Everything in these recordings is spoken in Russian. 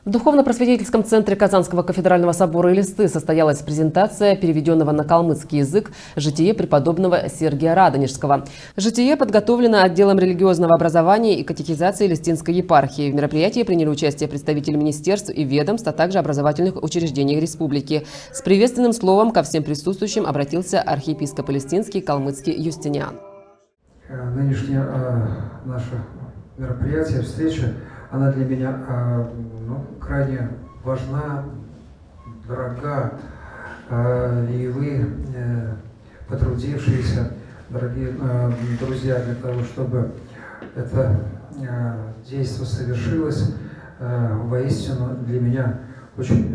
В Духовно-просветительском центре Казанского кафедрального собора Элисты состоялась презентация переведенного на калмыцкий язык «Житие преподобного Сергия Радонежского». Житие подготовлено отделом религиозного образования и катехизации Элистинской епархии. В мероприятии приняли участие представители министерств и ведомств, а также образовательных учреждений республики. С приветственным словом ко всем присутствующим обратился архиепископ Элистинский калмыцкий Юстиниан. Нынешнее наше мероприятие, встреча, она для меня крайне важна, дорога, и вы, потрудившиеся, дорогие друзья, для того, чтобы это действие совершилось, воистину для меня очень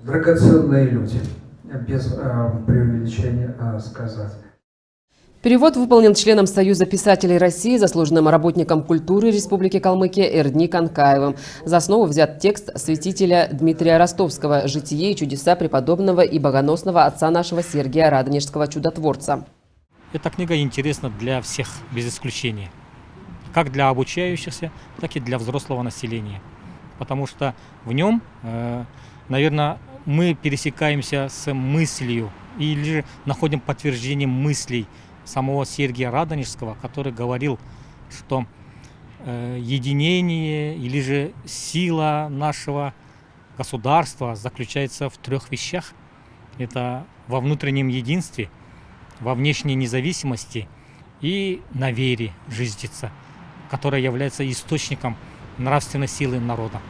драгоценные люди, без преувеличения сказать. Перевод выполнен членом Союза писателей России, заслуженным работником культуры Республики Калмыкия Эрдни Канкаевым. За основу взят текст святителя Дмитрия Ростовского «Житие и чудеса преподобного и богоносного отца нашего Сергия Радонежского чудотворца». Эта книга интересна для всех, без исключения. Как для обучающихся, так и для взрослого населения. Потому что в нем, наверное, мы пересекаемся с мыслью или же находим подтверждение мыслей самого Сергия Радонежского, который говорил, что единение или же сила нашего государства заключается в трех вещах. Это во внутреннем единстве, во внешней независимости и на вере жизниться, которая является источником нравственной силы народа.